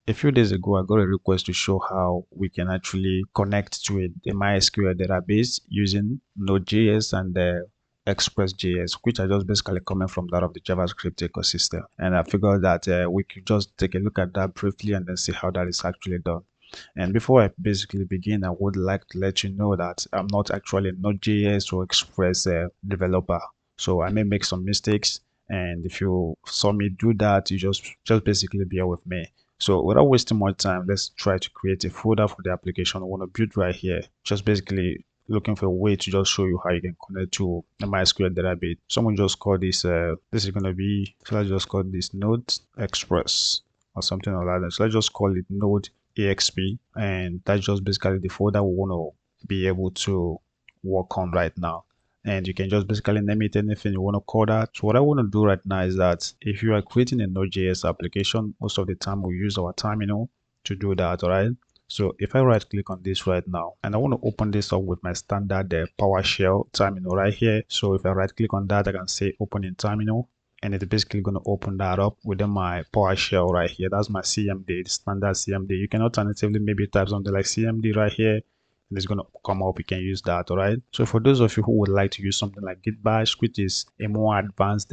A few days ago, I got a request to show how we can actually connect to a MySQL database using Node.js and Express.js, which are just basically coming from that of the JavaScript ecosystem. And I figured that we could just take a look at that briefly and then see how that is actually done. And before I basically begin, I would like to let you know that I'm not actually a Node.js or Express developer. So I may make some mistakes. And if you saw me do that, you just basically bear with me. So without wasting more time, let's try to create a folder for the application I want to build right here. Just basically looking for a way to just show you how you can connect to a MySQL database. Someone just call this, this is going to be, so let's just call this Node Express or something like that. So let's just call it Node EXP, and that's just basically the folder we want to be able to work on right now. And you can just basically name it anything you want to call that. So what I want to do right now is that if you are creating a Node.js application, most of the time we use our terminal to do that, all right? So if I right click on this right now and I want to open this up with my standard PowerShell terminal right here. So if I right click on that, I can say open in terminal, and it's basically going to open that up within my PowerShell right here. That's my CMD, the standard CMD. You can alternatively maybe type something like CMD right here, and it's going to come up. You can use that, all right? So for those of you who would like to use something like Git Bash, which is a more advanced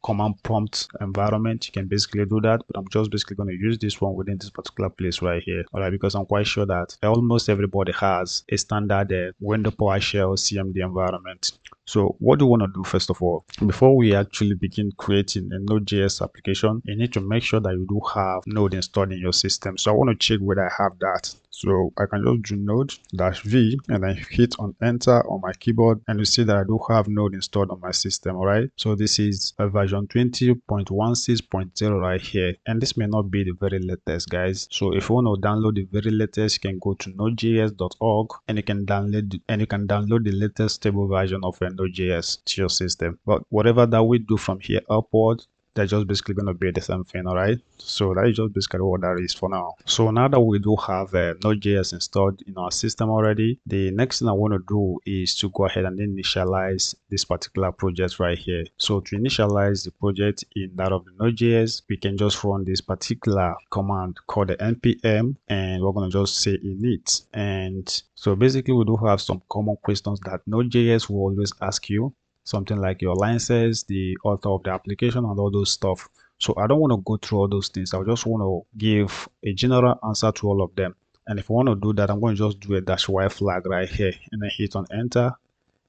command prompt environment, you can basically do that. But I'm just basically going to use this one within this particular place right here, all right? Because I'm quite sure that almost everybody has a standard window PowerShell CMD environment. So what do you want to do first of all? Before we actually begin creating a Node.js application, you need to make sure that you do have Node installed in your system. So I want to check whether I have that. So I can just do Node-V and then hit on enter on my keyboard, and you see that I do have Node installed on my system, all right? So this is a version 20.16.0 right here, and this may not be the very latest, guys. So if you want to download the very latest, you can go to nodejs.org and you can download the latest stable version of Node.js to your system. But whatever that we do from here upward, they're just basically going to be the same thing, all right? So that is just basically what that is for now. So now that we do have Node.js installed in our system already, the next thing I want to do is to go ahead and initialize this particular project right here. So to initialize the project in that of the Node.js, we can just run this particular command called the npm, and we're going to just say init. And so basically we do have some common questions that Node.js will always ask you. Something like your license, the author of the application, and all those stuff. So I don't want to go through all those things. I just want to give a general answer to all of them. And if I want to do that, I'm going to just do a -y flag right here and then hit on enter.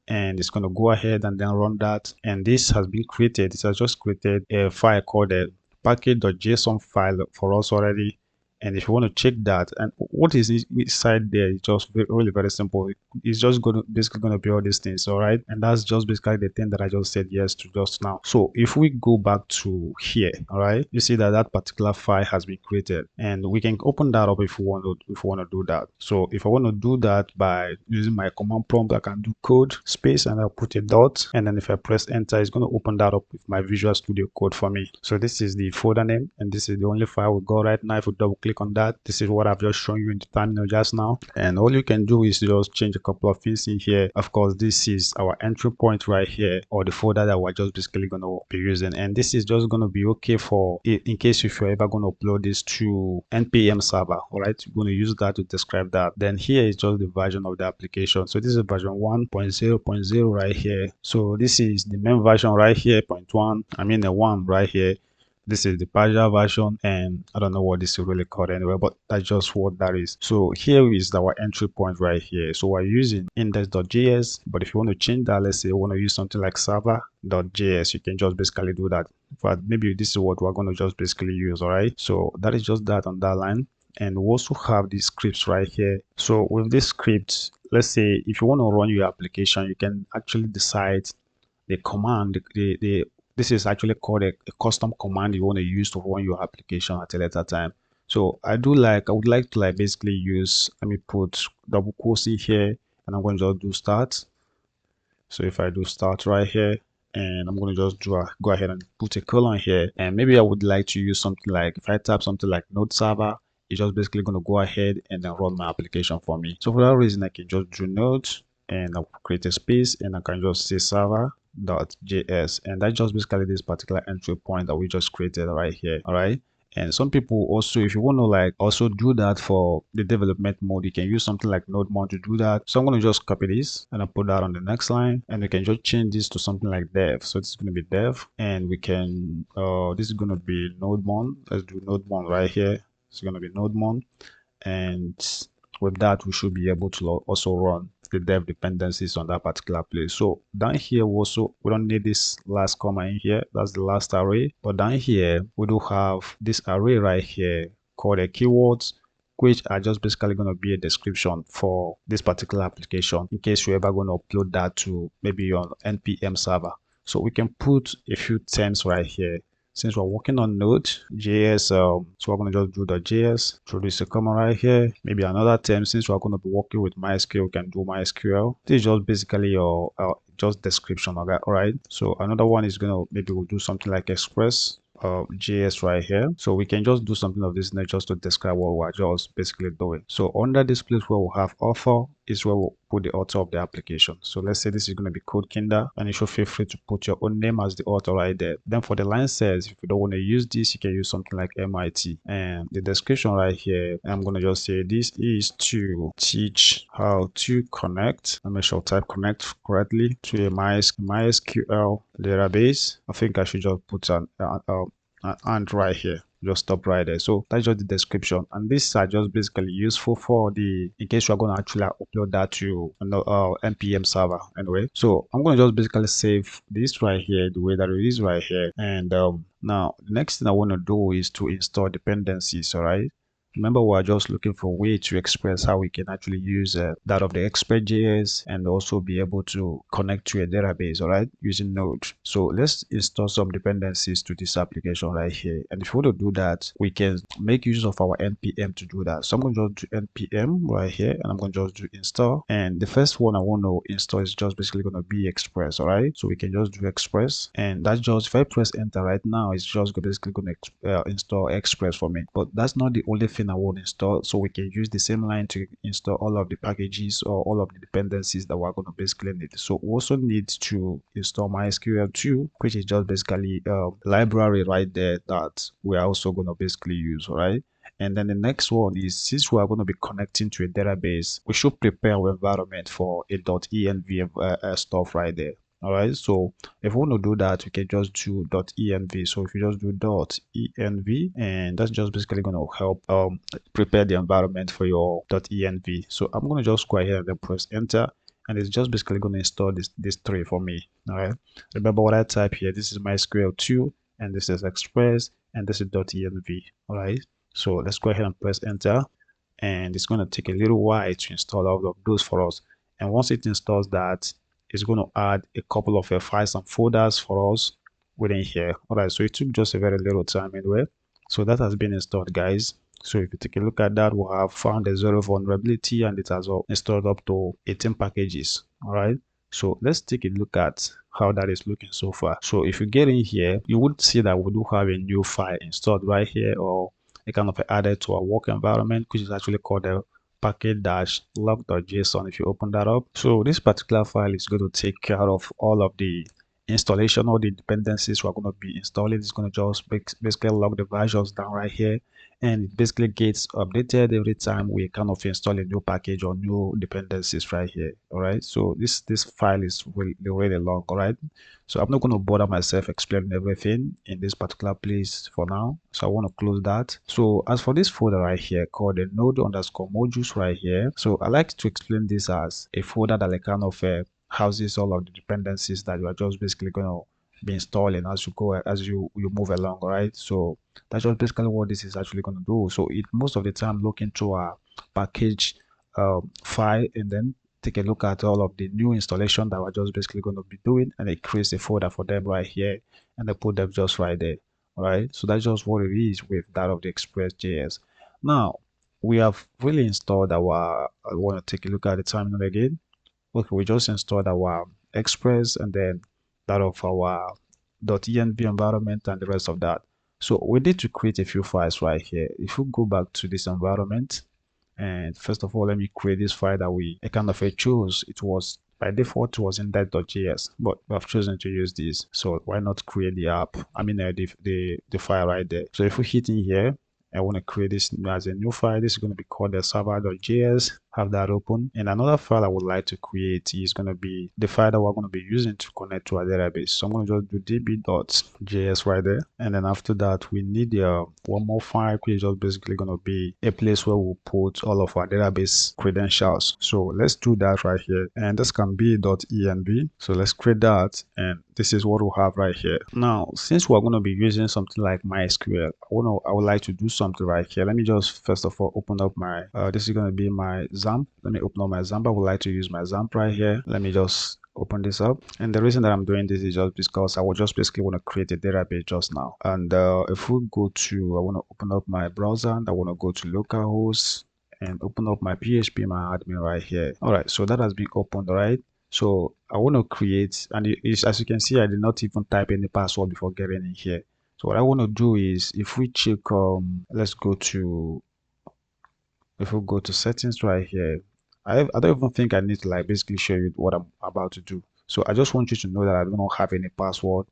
And it's going to go ahead and then run that. And this has been created. It has just created a file called a package.json file for us already. And if you want to check that, and what is inside there, it's just really very simple. It's just basically going to be all these things, all right? And that's just basically the thing that I just said yes to just now. So if we go back to here, all right, you see that that particular file has been created, and we can open that up if we want to do that. So if I want to do that by using my command prompt, I can do code space and I'll put a dot, and then if I press enter, it's going to open that up with my Visual Studio Code for me. So this is the folder name, and this is the only file we got right now. If we double click on that, this is what I've just shown you in the terminal just now, and all you can do is just change a couple of things in here. Of course, this is our entry point right here, or the folder that we're just basically going to be using, and this is just going to be okay for in case if you're ever going to upload this to npm server, all right? You're going to use that to describe that. Then here is just the version of the application. So this is version 1.0.0 right here. So this is the main version right here, point one, I mean the one right here. This is the partial version, and I don't know what this is really called anyway, but that's just what that is. So here is our entry point right here. So we're using index.js, but if you want to change that, let's say you want to use something like server.js, you can just basically do that. But maybe this is what we're going to just basically use, all right? So that is just that on that line. And we also have these scripts right here. So with this script, let's say if you want to run your application, you can actually decide the command, this is actually called a custom command you want to use to run your application at a later time. So I would like to basically use, let me put double quotes in here, and I'm going to just do start. So if I do start right here, and I'm going to just go ahead and put a colon here, and maybe I would like to use something like, if I type something like node server, it's just basically going to go ahead and then run my application for me. So for that reason, I can just do node and I'll create a space, and I can just say server.js, and that's just basically this particular entry point that we just created right here, all right? And some people also, if you want to like also do that for the development mode, you can use something like node mod to do that. So I'm going to just copy this and I put that on the next line, and we can just change this to something like dev. So this is going to be dev, and we can this is going to be node mod. Let's do node mod right here. It's going to be node mod, and with that we should be able to also run the dev dependencies on that particular place. So down here we don't need this last comma in here, that's the last array, but down here we do have this array right here called a keywords, which are just basically going to be a description for this particular application in case you're ever going to upload that to maybe your npm server. So we can put a few terms right here. Since we're working on Node.js, so we're going to just do the JS, introduce a comma right here, maybe another term. Since we're going to be working with MySQL, we can do MySQL. This is just basically your just description of that, all right? So another one is going to, maybe we'll do something like Express. JS right here, so we can just do something of this nature just to describe what we're just basically doing. So under this place where we have author is where we'll put the author of the application. So let's say this is going to be Code Kinder, and you should feel free to put your own name as the author right there. Then for the line says, if you don't want to use this, you can use something like MIT. And the description right here, I'm going to just say this is to teach how to connect. Let me make sure I type connect correctly to a MySQL database. I think I should just put an and right here, just stop right there. So that's just the description, and these are just basically useful for the in case you are going to actually upload that to npm server anyway. So I'm going to just basically save this right here the way that it is right here, and now the next thing I want to do is to install dependencies. All right, remember, we're just looking for a way to express how we can actually use that of the Express.js and also be able to connect to a database, all right, using Node. So let's install some dependencies to this application right here. And if you want to do that, we can make use of our npm to do that. So I'm going to just do npm right here, and I'm going to just do install. And the first one I want to install is just basically going to be Express, all right? So we can just do Express, and that's just, if I press enter right now, it's just basically going to install Express for me. But that's not the only thing I want to install, so we can use the same line to install all of the packages or all of the dependencies that we're going to basically need. So we also need to install MySQL 2, which is just basically a library right there that we're also going to basically use, all right? And then the next one is, since we are going to be connecting to a database, we should prepare our environment for a .env stuff right there. All right, so if we want to do that, we can just do .env. So if you just do .env, and that's just basically going to help prepare the environment for your .env. So I'm going to just go ahead and then press enter, and it's just basically going to install this three for me. All right, remember what I type here. This is MySQL 2, and this is Express, and this is .env. All right, so let's go ahead and press enter, and it's going to take a little while to install all of those for us. And once it installs that, it's going to add a couple of files and folders for us within here. All right, so it took just a very little time anyway. So that has been installed, guys. So if you take a look at that, we have found a zero vulnerability, and it has installed up to 18 packages. All right, so let's take a look at how that is looking so far. So if you get in here, you would see that we do have a new file installed right here, or a kind of added to our work environment, which is actually called a package-log.json. If you open that up, so this particular file is going to take care of all of the installation, all the dependencies we're going to be installing. It's going to just basically log the versions down right here, and it basically gets updated every time we kind of install a new package or new dependencies right here. All right, so this file is really long. All right, so I'm not going to bother myself explaining everything in this particular place for now, so I want to close that. So as for this folder right here called the node_modules right here, so I like to explain this as a folder that kind of houses all of the dependencies that you are just basically going to be installing as you go, as you move along. All right, so that's just basically what this is actually going to do. So it most of the time look into a package file, and then take a look at all of the new installation that we're just basically going to be doing, and it creates a folder for them right here, and they put them just right there. All right, so that's just what it is with that of the Express.js. Now we have really installed our, I want to take a look at the terminal again. Okay, we just installed our Express, and then that of our .env environment and the rest of that. So we need to create a few files right here. If you go back to this environment, and first of all, let me create this file that we kind of chose. It was by default it was index.js, but we have chosen to use this. So why not create the app? I mean, the file right there. So if we hit in here, I want to create this as a new file. This is going to be called the server.js. Have that open. And another file I would like to create is going to be the file that we're going to be using to connect to our database. So I'm going to just do db.js right there. And then after that, we need one more file, which is just basically going to be a place where we'll put all of our database credentials. So let's do that right here. And this can be .env. So let's create that. And this is what we'll have right here. Now, since we're going to be using something like MySQL, I would like to do something right here. Let me just first of all open up my, this is going to be my XAMPP. Let me open up my XAMPP. I would like to use my XAMPP right here. Let me just open this up. And the reason that I'm doing this is just because I will just basically want to create a database just now. And if we go to, I want to open up my browser and I want to go to localhost and open up my PHP, my admin right here. All right, so that has been opened, right? So I want to create, and as you can see, I did not even type any password before getting in here. So what I want to do is, if we check, let's go to, if we go to settings right here, I don't even think I need to like basically show you what I'm about to do. So I just want you to know that I don't have any password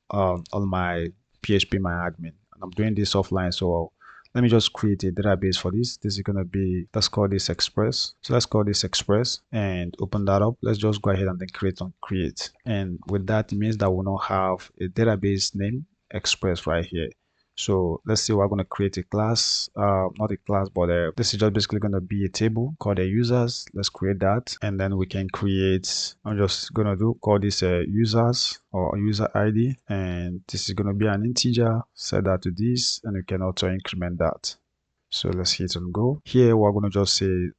on my PHP, my admin, and I'm doing this offline. So let me just create a database for this. This is going to be, let's call this Express. So let's call this Express and open that up. Let's just go ahead and then create on create. And with that, it means that we'll now have a database name Express right here. So let's see, we're going to create a class, not a class, but this is just basically going to be a table called a users. Let's create that. And then we can create, I'm just going to call this users or user ID. And this is going to be an integer, set that to this, and we can also increment that. So let's hit on go. Here we're going to just say,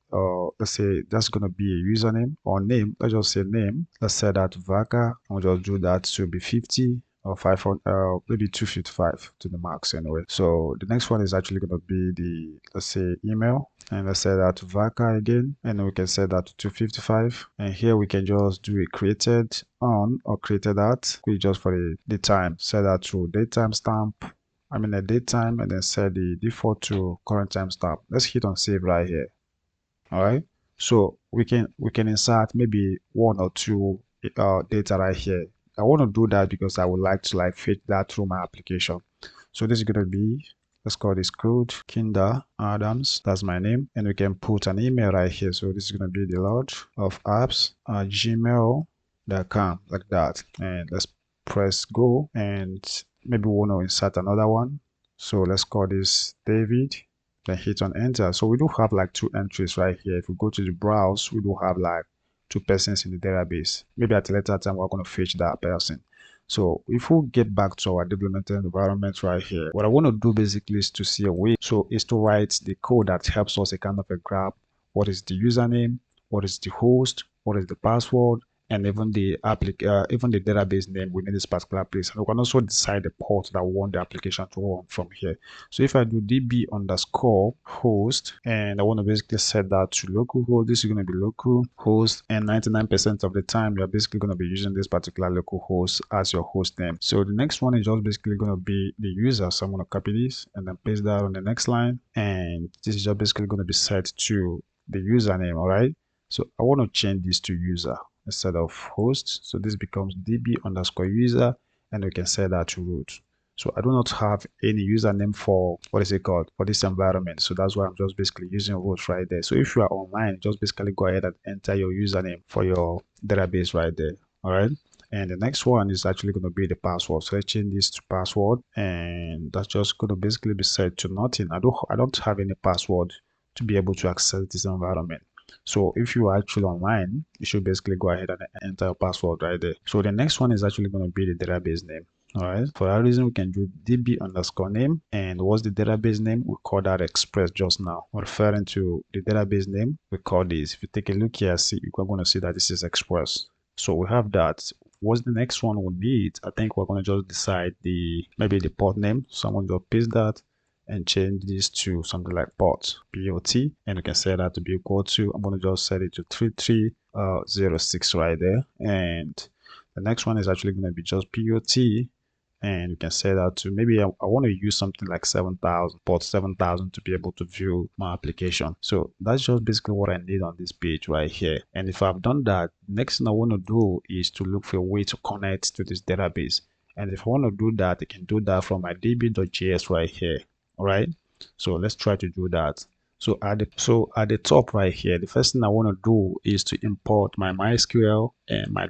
let's say that's going to be a username or name. Let's just say name. Let's set that to VARCHAR. And we'll just do that to be 50. Or 500, maybe 255 to the max anyway. So the next one is actually going to be the, let's say, email, and let's set that to VARCHAR again, and then we can set that to 255. And here we can just do a created on or created at, which just for the time. Set that to date timestamp. I mean a date time, and then set the default to current timestamp. Let's hit on save right here. All right. So we can insert maybe one or two data right here. I want to do that because I would like to like fetch that through my application. So this is going to be, let's call this CRUD, Kinder Adams, that's my name. And we can put an email right here. So this is going to be the lord of apps at gmail.com, like that. And let's press go. And maybe we want to insert another one. So let's call this David. Then hit on enter. So we do have like two entries right here. If we go to the browse, we do have like two persons in the database. Maybe at a later time we're going to fetch that person. So if we get back to our development environment right here, what I want to do basically is to see a way. So is to write the code that helps us a kind of a grab. What is the username? What is the host? What is the password? And even the even the database name within this particular place. And we can also decide the port that we want the application to run from here. So if I do db underscore host, and I want to basically set that to localhost, this is going to be local host, and 99% of the time you're basically going to be using this particular local host as your host name. So the next one is just basically going to be the user. So I'm going to copy this and then paste that on the next line, and this is just basically going to be set to the username. All right, so I want to change this to user instead of host. So this becomes db underscore user, and we can set that to root. So I do not have any username for, what is it called, for this environment. So that's why I'm just basically using root right there. So if you are online, just basically go ahead and enter your username for your database right there. All right. And the next one is actually going to be the password. So let's change this to password, and that's just going to basically be set to nothing. I don't have any password to be able to access this environment. So if you are actually online, you should basically go ahead and enter your password right there. So the next one is actually going to be the database name. All right. For that reason, we can do db underscore name. And what's the database name? We call that Express just now. We're referring to the database name. We call this. If you take a look here, you're going to see that this is Express. So we have that. What's the next one we need? I think we're going to just decide maybe the port name. So I'm going to paste that and change this to something like port, and we can set that to be equal to, I'm going to just set it to 3306 right there. And the next one is actually going to be just POT, and you can set that to maybe I want to use something like 7,000, port 7,000 to be able to view my application. So that's just basically what I need on this page right here. And if I've done that, next thing I want to do is to look for a way to connect to this database. And if I want to do that, I can do that from my db.js right here. All right. So let's try to do that. So at the top right here, the first thing I want to do is to import my MySQL and my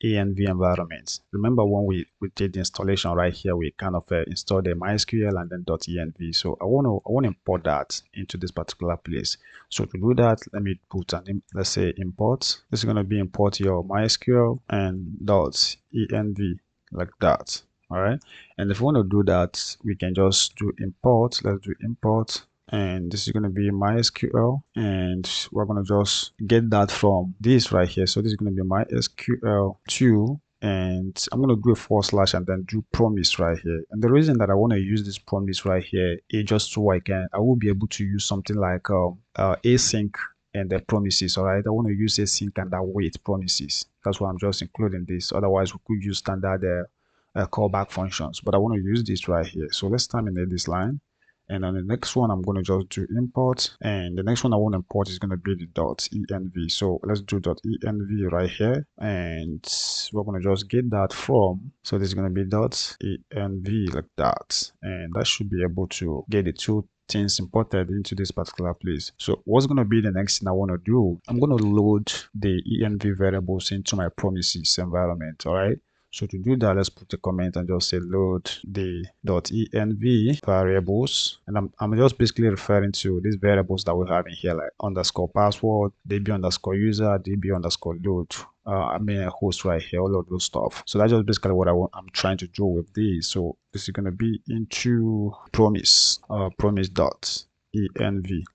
.env environment. Remember when we did the installation right here, we kind of installed the MySQL and then .env. So I want to import that into this particular place. So to do that, let me put let's say import. This is going to be import your MySQL and .env like that. All right. And if we want to do that, we can just do import. Let's do import. And this is going to be MySQL, and we're going to just get that from this right here. So this is going to be MySQL2, and I'm going to do a / and then do promise right here. And the reason that I want to use this promise right here is just so I will be able to use something like async and the promises. All right, I want to use async and await promises. That's why I'm just including this. Otherwise, we could use standard callback functions, but I want to use this right here. So let's terminate this line. And on the next one, I'm going to just do import. And the next one I want to import is going to be the .env. So let's do .env right here. And we're going to just get that from. So this is going to be .env like that. And that should be able to get the two things imported into this particular place. So what's going to be the next thing I want to do? I'm going to load the env variables into my promises environment. All right. So to do that, let's put a comment and just say load the .env variables. And I'm just basically referring to these variables that we have in here, like underscore password, db underscore user, db underscore load. I mean a host right here, all of those stuff. So that's just basically what I'm trying to do with this. So this is going to be into promise .env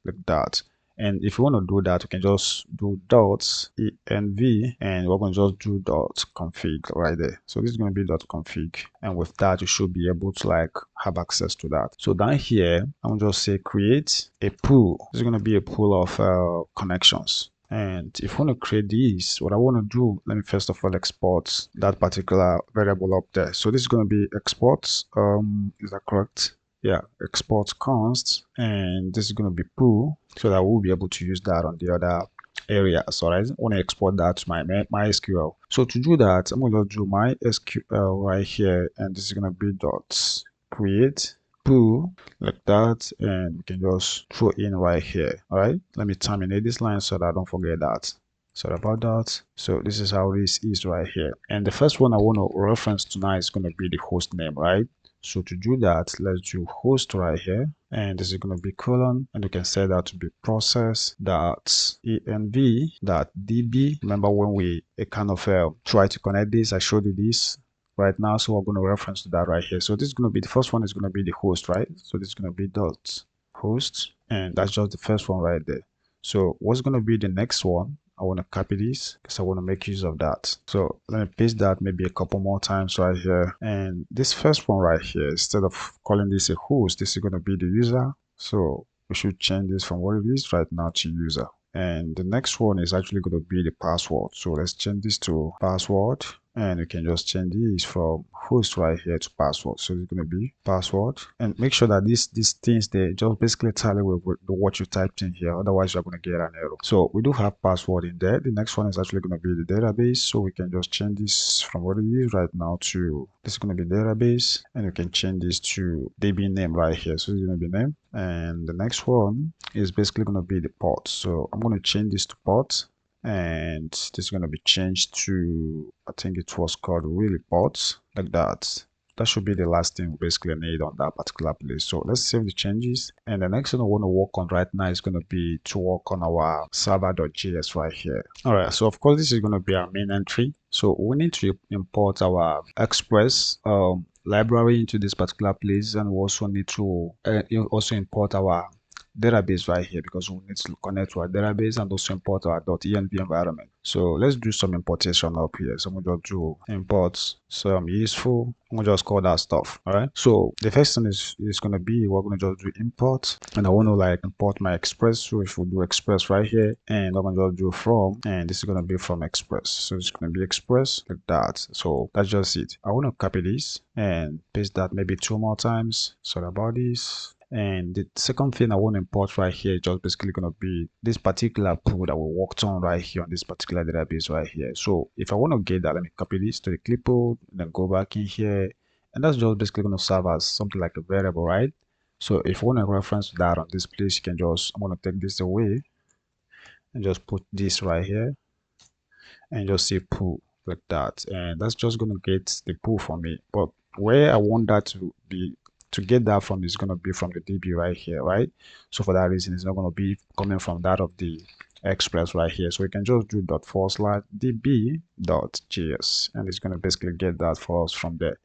like that. And if you want to do that, you can just do .env and we're going to just do .config right there. So this is going to be .config. And with that, you should be able to like have access to that. So down here, I'm going to just say create a pool. This is going to be a pool of connections. And if you want to create these, what I want to do, let me first of all export that particular variable up there. So this is going to be export. Is that correct? Yeah, export const, and this is going to be pool, so that we'll be able to use that on the other areas. All right, I want to export that to my MySQL. So to do that, I'm going to do MySQL right here, and this is going to be .create pool like that, and we can just throw in right here. All right, let me terminate this line so that I don't forget that. Sorry about that. So this is how this is right here. And the first one I want to reference tonight is going to be the host name, right? So to do that, let's do host right here, and this is going to be colon, and you can set that to be process.env.db. Remember when we kind of try to connect this, I showed you this right now, so we're going to reference to that right here. So this is going to be the first one is going to be the host, right? So this is going to be .host, and that's just the first one right there. So what's going to be the next one? I want to copy this because I want to make use of that. So let me paste that maybe a couple more times right here. And this first one right here, instead of calling this a host, this is going to be the user. So we should change this from what it is right now to user. And the next one is actually going to be the password. So let's change this to password. And you can just change this from host right here to password. So it's going to be password, and make sure that these things they just basically tally with what you typed in here. Otherwise, you're going to get an error. So we do have password in there. The next one is actually going to be the database. So we can just change this from what it is right now to this is going to be database, and you can change this to DB name right here. So it's going to be name, and the next one is basically going to be the port. So I'm going to change this to port. And this is going to be changed to, I think it was called really ports like that. That should be the last thing we basically need on that particular place. So let's save the changes. And the next thing I want to work on right now is going to be to work on our server.js right here. All right. So of course, this is going to be our main entry. So we need to import our Express library into this particular place, and we also need to also import our database right here because we need to connect to our database and also import our .env environment. So let's do some importation up here. So I'm going to do import some useful. I'm going to just call that stuff. All right. So the first thing is going to be, we're going to just do import, and I want to like import my Express. So if we do Express right here, and I'm going to just do from, and this is going to be from Express. So it's going to be Express like that. So that's just it. I want to copy this and paste that maybe 2 more times. Sorry about this. And the second thing I want to import right here is just basically going to be this particular pool that we worked on right here on this particular database right here. So if I want to get that, let me copy this to the clipboard and then go back in here. And that's just basically going to serve as something like a variable, right? So if you want to reference that on this place, you can just, I'm going to take this away and just put this right here and just say pool like that. And that's just going to get the pool for me. But where I want that to be, to get that from, is going to be from the DB right here, right? So for that reason, it's not going to be coming from that of the Express right here. So we can just do ./db.js, and it's going to basically get that for us from there.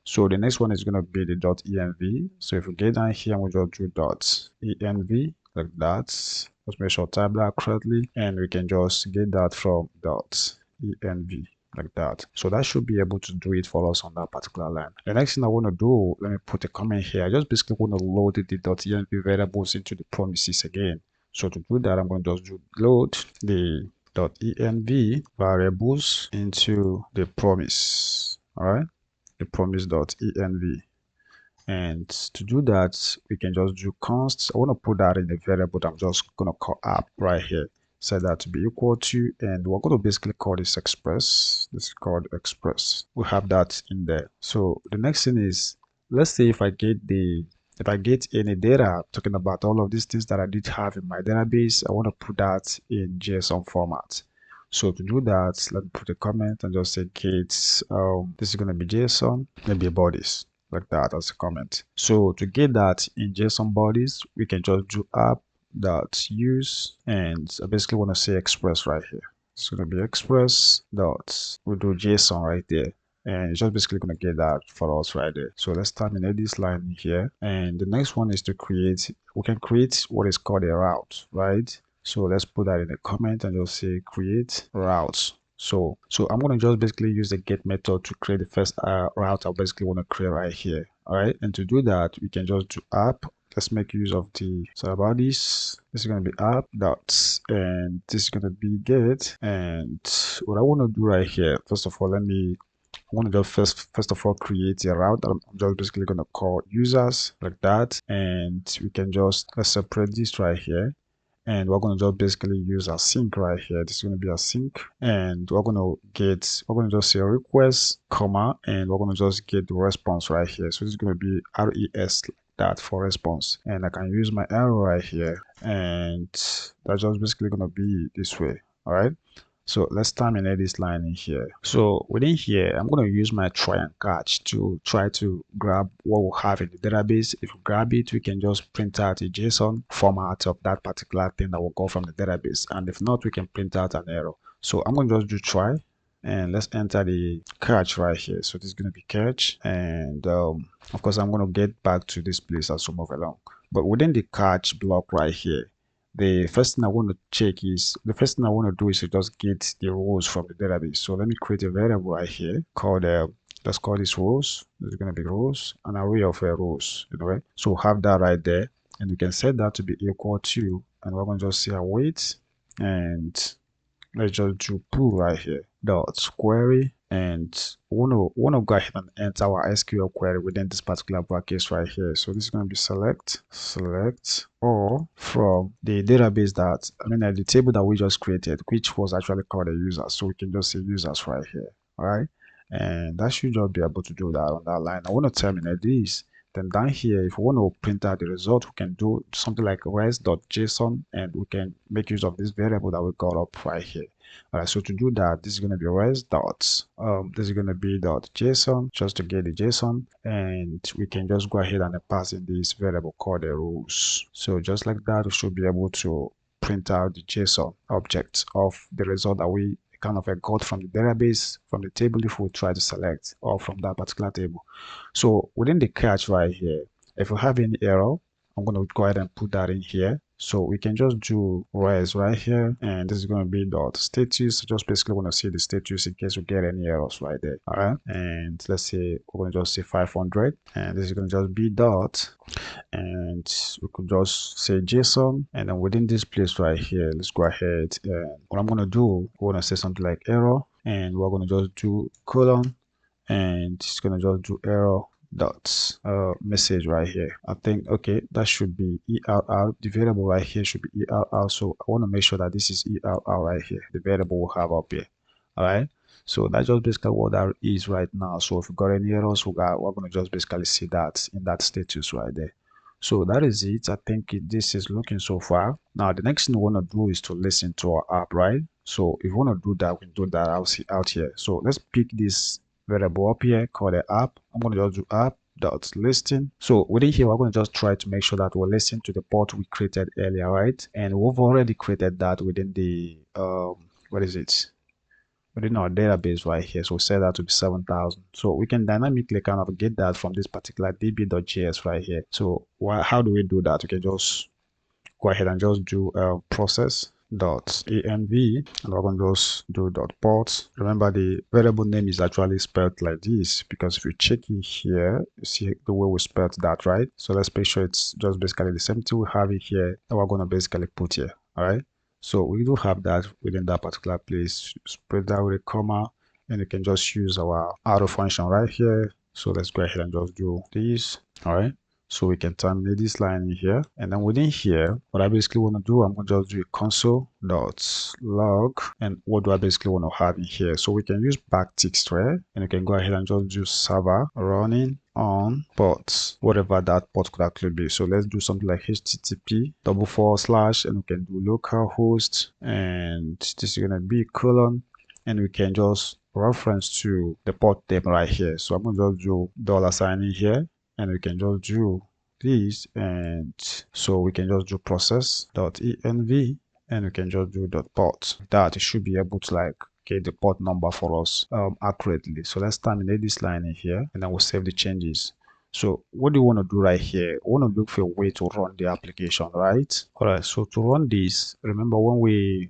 So the next one is going to be the .env. So if we get down here, we just do .env like that. Let's make sure type that correctly, and we can just get that from .env like that. So that should be able to do it for us on that particular line. The next thing I want to do, let me put a comment here. I just basically want to load the .env variables into the promises again. So to do that, I'm going to just do load the .env variables into the promise. All right, the promise.env. And to do that, we can just do const. I want to put that in a variable that I'm just going to call app right here. Set that to be equal to, and we're going to basically call this Express. This is called Express. We have that in there. So the next thing is, let's say if I get any data talking about all of these things that I did have in my database, I want to put that in JSON format. So to do that, let me put a comment and just say get, this is going to be JSON, maybe bodies like that as a comment. So to get that in JSON bodies, we can just do app.use, and I basically want to say Express right here. It's going to be Express dot, we'll do JSON right there, and it's just basically going to get that for us right there. So let's terminate this line here, and the next one is to create, we can create what is called a route, right? So let's put that in a comment and just say create routes. So I'm going to just basically use the get method to create the first route I basically want to create right here. All right, and to do that, we can just do app. Let's make use of the, sorry about this. This is going to be app dots, and this is going to be get. And what I want to do right here, first of all, I want to just first of all create a route that I'm just basically going to call users like that, and we can just, let's separate this right here. And we're going to just basically use a sync right here. This is going to be a sync, and we're going to just say request, comma, and we're going to just get the response right here. So this is going to be res that for response, and I can use my arrow right here, and that's just basically going to be this way. All right. So let's terminate this line in here. So within here, I'm going to use my try and catch to try to grab what we have in the database. If we grab it, we can just print out a JSON format of that particular thing that will go from the database. And if not, we can print out an error. So I'm going to just do try, and let's enter the catch right here. So this is going to be catch, and of course, I'm going to get back to this place as we move along. But within the catch block right here, the first thing I want to do is to just get the rows from the database. So let me create a variable right here called, let's call this rows. This is going to be rows, an array of rows, right? So we'll have that right there, and we can set that to be equal to, and we're going to just say await, and let's just do pool right here dot query, and we want to go ahead and enter our SQL query within this particular bracket right here. So this is going to be select or from the database that, the table that we just created, which was actually called a user. So we can just say users right here. All right, and that should just be able to do that on that line. I want to terminate this. Then down here, if we want to print out the result, we can do something like res.json, and we can make use of this variable that we got up right here. All right, so to do that, this is going to be res dots. This is going to be .json, just to get the JSON, and we can just go ahead and pass in this variable called the rows. So just like that, we should be able to print out the JSON object of the result that we kind of got from the database, from the table, if we try to select, or from that particular table. So within the catch right here, if we have any error, I'm going to go ahead and put that in here. So we can just do res right here, and this is going to be dot status. Just basically want to see the status in case we get any errors right there. All right, and let's say we're going to just say 500, and this is going to just be dot, and we could just say JSON, and then within this place right here, let's go ahead, and what I'm going to do, we're going to say something like error, and we're going to just do colon, and it's going to just do error dot message right here. I think, okay, that should be err. The variable right here should be err. So I want to make sure that this is err right here, the variable we'll have up here. All right, so that's just basically what that is right now. So if we got any errors, we're going to just basically see that in that status right there. So that is it. I think this is looking so far. Now the next thing we want to do is to listen to our app, right? So if you want to do that, we can do that out here. So let's pick this variable up here called the app. I'm going to just do app dot listen. So within here, we're going to just try to make sure that we'll listen to the port we created earlier, right? And we've already created that within the what is it? Within our database right here. So we set that to be 7,000. So we can dynamically kind of get that from this particular db.js right here. So how do we do that? We can just go ahead and just do process dot env, and we're going to just do dot port. Remember, the variable name is actually spelled like this, because if you check it here, you see the way we spelled that, right? So let's make sure it's just basically the same thing we have it here that we're going to basically put here. All right, so we do have that within that particular place. Spread that with a comma, and you can just use our arrow function right here. So let's go ahead and just do this. All right, so we can terminate this line in here, and then within here, what I basically want to do, I'm going to just do a console.log, and what do I basically want to have in here? So we can use backticks, right? And you can go ahead and just do server running on ports, whatever that port could actually be. So let's do something like http // and we can do localhost, and this is going to be colon, and we can just reference to the port name right here. So I'm going to just do $sign in here, and we can just do this, and so we can just do process.env, and we can just do .port. That it should be able to like get the port number for us accurately. So let's terminate this line in here, and then we'll save the changes. So what do you want to do right here? We want to look for a way to run the application, right? All right, so to run this, remember when we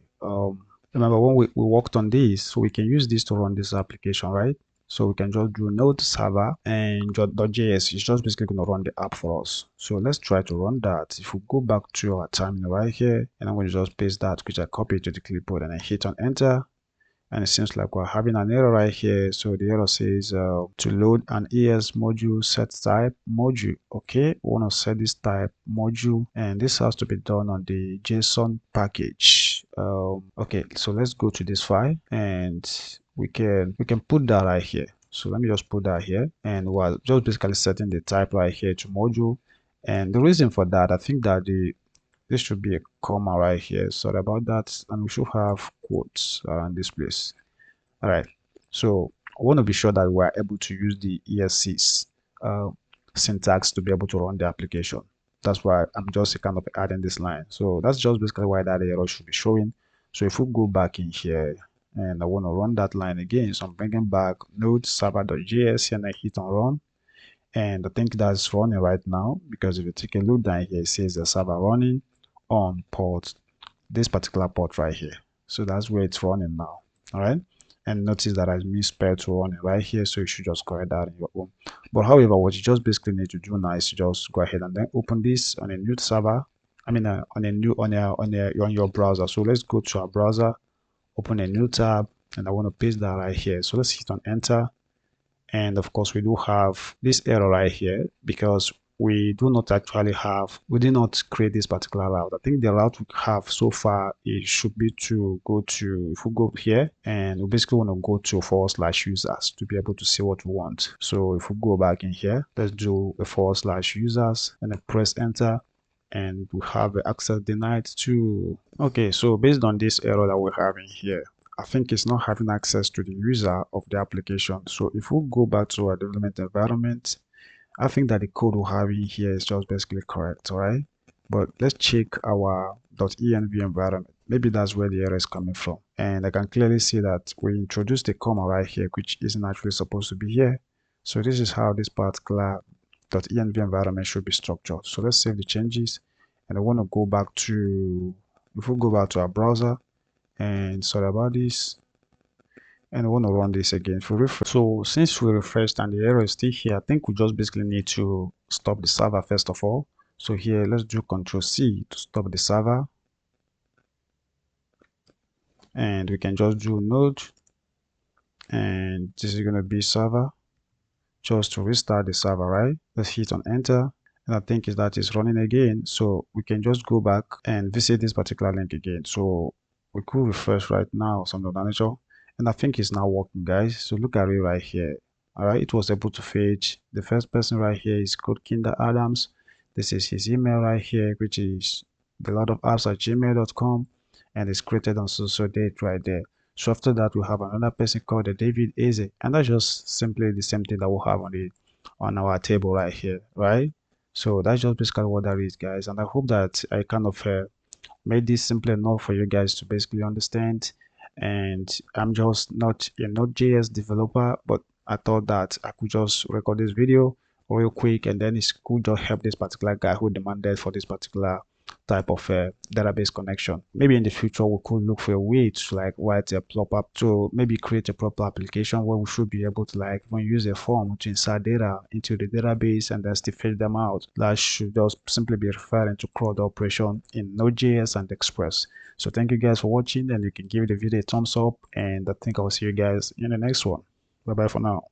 worked on this, so we can use this to run this application, right? So we can just do node server, and .js is just basically going to run the app for us. So let's try to run that. If we go back to our terminal right here, and I'm going to just paste that, which I copied to the clipboard, and I hit on enter. And it seems like we're having an error right here. So the error says to load an ES module set type module. Okay, we want to set this type module, and this has to be done on the JSON package. Okay, so let's go to this file, and we can put that right here. So let me just put that here, and we're just basically setting the type right here to module. And the reason for that, I think that this should be a comma right here. Sorry about that. And we should have quotes around this place. All right. So I want to be sure that we're able to use the ESC's syntax to be able to run the application. That's why I'm just kind of adding this line. So that's just basically why that error should be showing. So if we go back in here, and I want to run that line again, so I'm bringing back node server.js, and I hit on run. And I think that's running right now, because if you take a look down here, it says the server running on this particular port right here. So that's where it's running now. All right, and notice that I misspelled to running right here, so you should just correct that in your own. But however, what you just basically need to do now is to just go ahead and then open this on a new server. I mean on your browser. So let's go to our browser, open a new tab, and I want to paste that right here. So let's hit on enter. And of course, we do have this error right here, because we did not create this particular route. I think the route we have so far, it should be to go to, if we go here, and we basically want to go to /users to be able to see what we want. So if we go back in here, let's do a /users, and then press enter, and we have access denied to. Okay, so based on this error that we're having here, I think it's not having access to the user of the application. So if we go back to our development environment, I think that the code we have in here is just basically correct, all right? But let's check our .env environment. Maybe that's where the error is coming from. And I can clearly see that we introduced a comma right here, which isn't actually supposed to be here. So this is how this particular .env environment should be structured. So let's save the changes, and I want to go back to, if we go back to our browser, and sorry about this, and I want to run this again. If we refresh, so since we refreshed and the error is still here, I think we just basically need to stop the server first of all. So here, let's do Control C to stop the server, and we can just do node, and this is going to be server, just to restart the server, right? Let's hit on enter, and I think is that is running again. So we can just go back and visit this particular link again. So we could refresh right now, some of the manager, and I think it's now working, guys. So look at it right here. All right, it was able to fetch. The first person right here is called Kinder Adams. This is his email right here, which is the lot of apps at gmail.com, and it's created on so date right there. So after that, we have another person called the David Eze, and that's just simply the same thing that we'll have on our table right here, right? So that's just basically what that is, guys. And I hope that I kind of made this simple enough for you guys to basically understand. And I'm just not a Node.js developer, but I thought that I could just record this video real quick, and then it could just help this particular guy who demanded for this particular type of database connection. Maybe in the future we could look for a way to like write a proper, to maybe create a proper application where we should be able to like when use a form to insert data into the database and then still fetch them out. That should just simply be referring to CRUD operation in Node.js and Express. So thank you guys for watching, and you can give the video a thumbs up, and I think I'll see you guys in the next one. Bye bye for now.